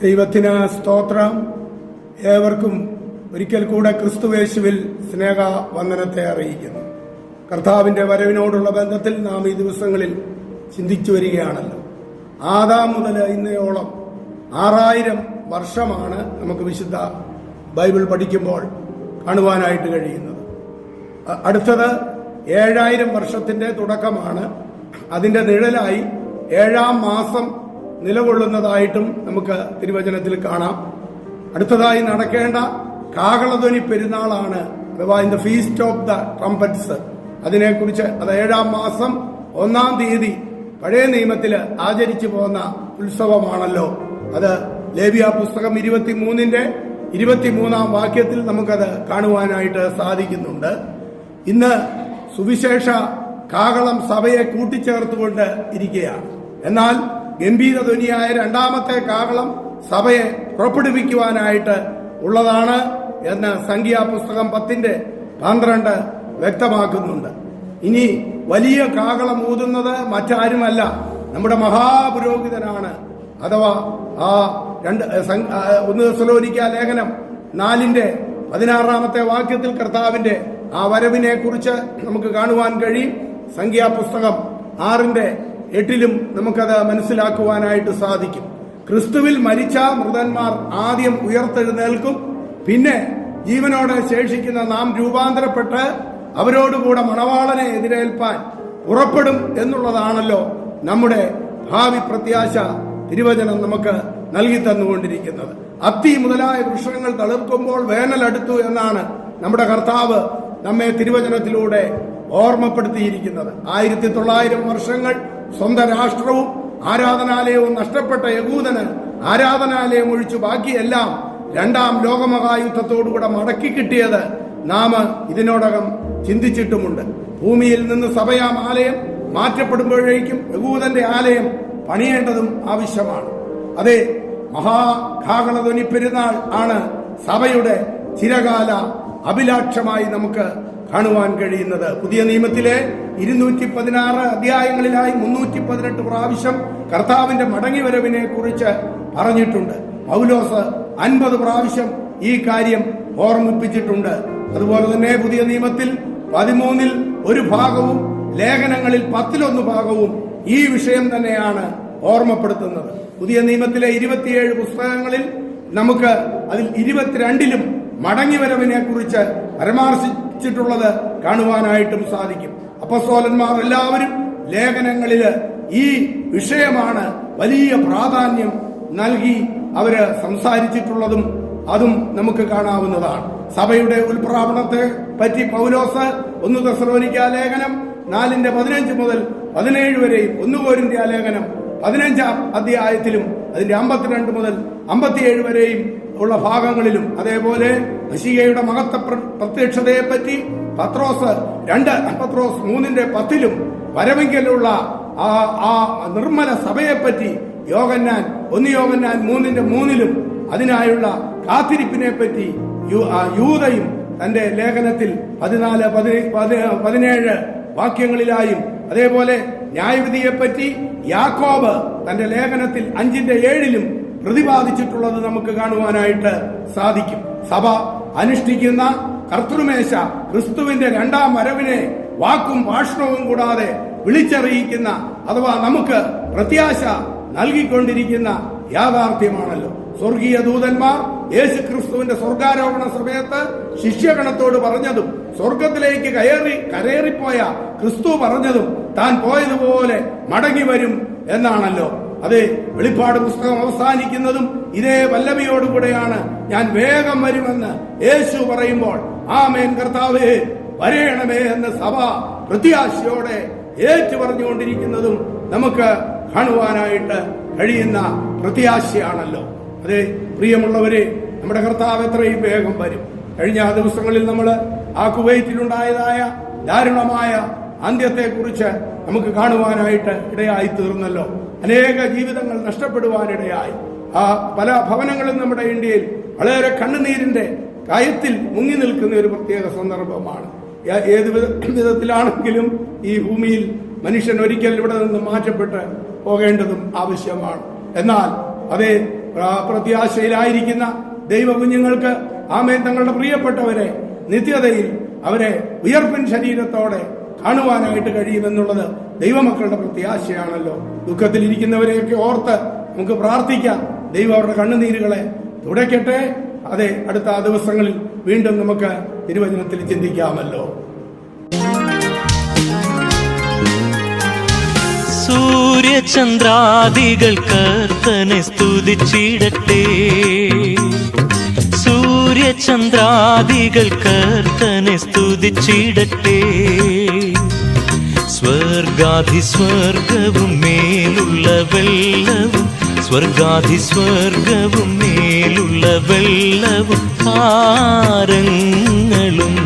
ദൈവത്തിന് സ്തോത്രം. ഏവർക്കും ഒരിക്കൽ കൂടെ ക്രിസ്തുവേശുവിൽ സ്നേഹ വന്ദനത്തെ അറിയിക്കുന്നു. കർത്താവിന്റെ വരവിനോടുള്ള ബന്ധത്തിൽ നാം ഈ ദിവസങ്ങളിൽ ചിന്തിച്ചു വരികയാണല്ലോ. ആദാം മുതൽ ഇന്നയോളം 6000 വർഷമാണ് നമുക്ക് വിശുദ്ധ ബൈബിൾ പഠിക്കുമ്പോൾ കാണുവാനായിട്ട് കഴിയുന്നത്. അടുത്തത് 7000 വർഷത്തിന്റെ തുടക്കമാണ്. അതിന്റെ നിഴലായി 7-ാം മാസം നിലകൊള്ളുന്നതായിട്ടും നമുക്ക് തിരുവചനത്തിൽ കാണാം. അടുത്തതായി നടക്കേണ്ട കാഹളധ്വനി പെരുന്നാളാണ്, അഥവാ in the feast of the trumpets. അതിനെക്കുറിച്ച് അത് 7-ാം മാസം 1-ാം തീയതി പഴയ നിയമത്തിൽ ആചരിച്ചു പോകുന്ന ഉത്സവമാണല്ലോ. അത് ലേവ്യ പുസ്തകം 23-ന്റെ 23-ാം വാക്യത്തിൽ നമുക്കത് കാണുവാനായിട്ട് സാധിക്കുന്നുണ്ട്. ഇന്ന് സുവിശേഷ കാഹളം സഭയെ കൂട്ടിച്ചേർത്തുകൊണ്ട് ഇരിക്കുകയാണ്. എന്നാൽ ഗംഭീരധ്വനിയായ 2ാമത്തെ കാഹളം സഭയെ പുറപ്പെടുവിക്കുവാനായിട്ട് ഉള്ളതാണ് എന്ന് സംഖ്യാപുസ്തകം 10-12 വ്യക്തമാക്കുന്നുണ്ട്. ഇനി വലിയ കാഹളം ഊതുന്നത് മറ്റാരുമല്ല, നമ്മുടെ മഹാപുരോഹിതനാണ്. അഥവാ 1 തെസ്സലോനിക്ക ലേഖനം 4-16 വാക്യത്തിൽ കർത്താവിന്റെ ആ വരവിനെ കുറിച്ച് നമുക്ക് കാണുവാൻ കഴിയും. സംഖ്യാപുസ്തകം 6-8 നമുക്കത് മനസ്സിലാക്കുവാനായിട്ട് സാധിക്കും. ക്രിസ്തുവിൽ മരിച്ച മൃതന്മാർ ആദ്യം ഉയർത്തെഴുന്നേൽക്കും. പിന്നെ ജീവനോടെ ശേഷിക്കുന്ന നാം രൂപാന്തരപ്പെട്ട് അവരോടുകൂടെ മണവാളനെ എതിരേൽപ്പാൻ പുറപ്പെടും എന്നുള്ളതാണല്ലോ നമ്മുടെ ഭാവി പ്രത്യാശ തിരുവചനം നമുക്ക് നൽകി തന്നുകൊണ്ടിരിക്കുന്നത്. അത്തി മുതലായ വൃക്ഷങ്ങൾ തളിർക്കുമ്പോൾ വേനൽ അടുത്തു എന്നാണ് നമ്മുടെ കർത്താവ് നമ്മെ തിരുവചനത്തിലൂടെ ഓർമ്മപ്പെടുത്തിയിരിക്കുന്നത്. 1900 വർഷങ്ങൾ സ്വന്തം രാഷ്ട്രവും ആരാധനാലയവും നഷ്ടപ്പെട്ട യഹൂദന് ആരാധനാലയം ഒഴിച്ചു ബാക്കിയെല്ലാം 2-ാം ലോകമഹായുദ്ധത്തോടുകൂടെ മടക്കി കിട്ടിയത് നാം ഇതിനോടകം ചിന്തിച്ചിട്ടുമുണ്ട്. ഭൂമിയിൽ നിന്ന് സഭയാം ആലയം മാറ്റപ്പെടുമ്പോഴേക്കും യഹൂദന്റെ ആലയം പണിയേണ്ടതും ആവശ്യമാണ്. അതെ, മഹാകാഹളധ്വനി പെരുന്നാൾ ആണ് സഭയുടെ ചിരകാല അഭിലാഷമായി നമുക്ക് കാണുവാൻ കഴിയുന്നത്. പുതിയ നിയമത്തിലെ 216 അധ്യായങ്ങളിലായി 318 പ്രാവശ്യം കർത്താവിന്റെ മടങ്ങിവരവിനെ കുറിച്ച് പറഞ്ഞിട്ടുണ്ട്. പൗലോസ് 50 പ്രാവശ്യം ഈ കാര്യം ഓർമ്മിപ്പിച്ചിട്ടുണ്ട്. അതുപോലെ തന്നെ പുതിയ നിയമത്തിൽ 13-ൽ 1 ഭാഗവും ലേഖനങ്ങളിൽ 10-1 ഭാഗവും ഈ വിഷയം തന്നെയാണ് ഓർമ്മപ്പെടുത്തുന്നത്. പുതിയ നിയമത്തിലെ 27 പുസ്തകങ്ങളിൽ നമുക്ക് അതിൽ 22-ലും മടങ്ങിവരവിനെ കുറിച്ച് പരാമർശിച്ചിട്ടുള്ളത് കാണുവാനായിട്ടും സാധിക്കും. അപ്പോസ്തലന്മാർ എല്ലാവരും ലേഖനങ്ങളിൽ ഈ വിഷയമാണ് വലിയ പ്രാധാന്യം നൽകി അവര് സംസാരിച്ചിട്ടുള്ളതും അതും നമുക്ക് കാണാവുന്നതാണ്. സഭയുടെ ഉൽപ്രാപണത്തെ പറ്റി പൗലോസ് 1 തെസ്സലോനിക്ക ലേഖനം 4-15 മുതൽ 17 വരെയും 1 കൊരിന്ത്യ ലേഖനം 15-ാം അധ്യായത്തിലും അതിന്റെ 52 മുതൽ 57 വരെയും ഉള്ള ഭാഗങ്ങളിലും, അതേപോലെ മശീഹയുടെ മഹത്വ പ്രത്യക്ഷതയെ പറ്റി പത്രോസ് 3-10 വരവെങ്കിലുള്ള ആ നിർമ്മല സഭയെപ്പറ്റി 1 യോഹന്നാൻ 3-3 അതിനായുള്ള കാത്തിരിപ്പിനെ പറ്റി യൂദയും തന്റെ ലേഖനത്തിൽ 14-17 വാക്യങ്ങളിലായും, അതേപോലെ ന്യായവിധിയെപ്പറ്റി യാക്കോബ് തന്റെ ലേഖനത്തിൽ 5-7 പ്രതിപാദിച്ചിട്ടുള്ളത് നമുക്ക് കാണുവാനായിട്ട് സാധിക്കും. സഭ അനുഷ്ഠിക്കുന്ന കർത്തൃമേശ ക്രിസ്തുവിന്റെ 2-ാം വരവിനെ വാക്കും ഭാഷണവും കൂടാതെ വിളിച്ചറിയിക്കുന്ന, അഥവാ നമുക്ക് പ്രത്യാശ നൽകിക്കൊണ്ടിരിക്കുന്ന യാഥാർത്ഥ്യമാണല്ലോ. സ്വർഗീയ ദൂതന്മാർ യേശു ക്രിസ്തുവിന്റെ സ്വർഗാരോഹണ സമയത്ത് ശിഷ്യഗണത്തോട് പറഞ്ഞതും, സ്വർഗത്തിലേക്ക് കരേറിപ്പോയ ക്രിസ്തു പറഞ്ഞതും താൻ പോയതുപോലെ മടങ്ങി വരും എന്നാണല്ലോ. അതെ, വെളിപ്പാട് പുസ്തകം അവസാനിക്കുന്നതും ഇതേ വല്ലഭയോടുകൂടെയാണ്. ഞാൻ വേഗം വരുമെന്ന് യേശു പറയുമ്പോൾ ആമേൻ കർത്താവേ വരേണമേ എന്ന് സഭ പ്രത്യാശയോടെ ഏറ്റു പറഞ്ഞുകൊണ്ടിരിക്കുന്നതും നമുക്ക് കാണുവാനായിട്ട് കഴിയുന്ന പ്രത്യാശയാണല്ലോ. അതെ പ്രിയമുള്ളവരെ, നമ്മുടെ കർത്താവ് എത്രയും വേഗം വരും. കഴിഞ്ഞ ദിവസങ്ങളിൽ നമ്മൾ ആ കുവൈറ്റിലുണ്ടായതായ ദാരുണമായ അന്ത്യത്തെക്കുറിച്ച് നമുക്ക് കാണുവാനായിട്ട് ഇടയായി തീർന്നല്ലോ. അനേക ജീവിതങ്ങൾ നഷ്ടപ്പെടുവാനിടയായി. ആ പല ഭവനങ്ങളും നമ്മുടെ ഇന്ത്യയിൽ വളരെ കണ്ണുനീരിന്റെ കയത്തിൽ മുങ്ങി നിൽക്കുന്ന ഒരു പ്രത്യേക സന്ദർഭമാണ്. ഏത് വിധത്തിലാണെങ്കിലും ഈ ഭൂമിയിൽ മനുഷ്യൻ ഒരിക്കൽ ഇവിടെ നിന്ന് മാറ്റപ്പെട്ട് പോകേണ്ടതും ആവശ്യമാണ്. എന്നാൽ അതേ പ്രത്യാശയിലായിരിക്കുന്ന ദൈവ കുഞ്ഞുങ്ങൾക്ക് ആമേൻ തങ്ങളുടെ പ്രിയപ്പെട്ടവരെ നിത്യതയിൽ അവരെ ഉയർപ്പിൻ ശരീരത്തോടെ കാണുവാനായിട്ട് കഴിയുമെന്നുള്ളത് ദൈവമക്കളുടെ പ്രത്യാശയാണല്ലോ. ദുഃഖത്തിലിരിക്കുന്നവരെയൊക്കെ ഓർത്ത് നമുക്ക് പ്രാർത്ഥിക്കാം. ദൈവം അവരുടെ കണ്ണുനീരുകളെ തുടയ്ക്കട്ടെ. അതെ, അടുത്ത ദിവസങ്ങളിൽ വീണ്ടും നമുക്ക് തിരുവചനത്തിൽ ചിന്തിക്കാമല്ലോ. സൂര്യചന്ദ്രാദികൾ കർത്തനെ സ്തുതിച്ചിടട്ടെ. സൂര്യചന്ദ്രാദികൾ കർത്തനെ സ്തുതിച്ചിടട്ടെ. സ്വർഗാധിസ്വർഗവും മേലുള്ള വെള്ളവും സ്വർഗാധിസ്വർഗവും മേലുള്ള വെള്ളവും താരങ്ങളും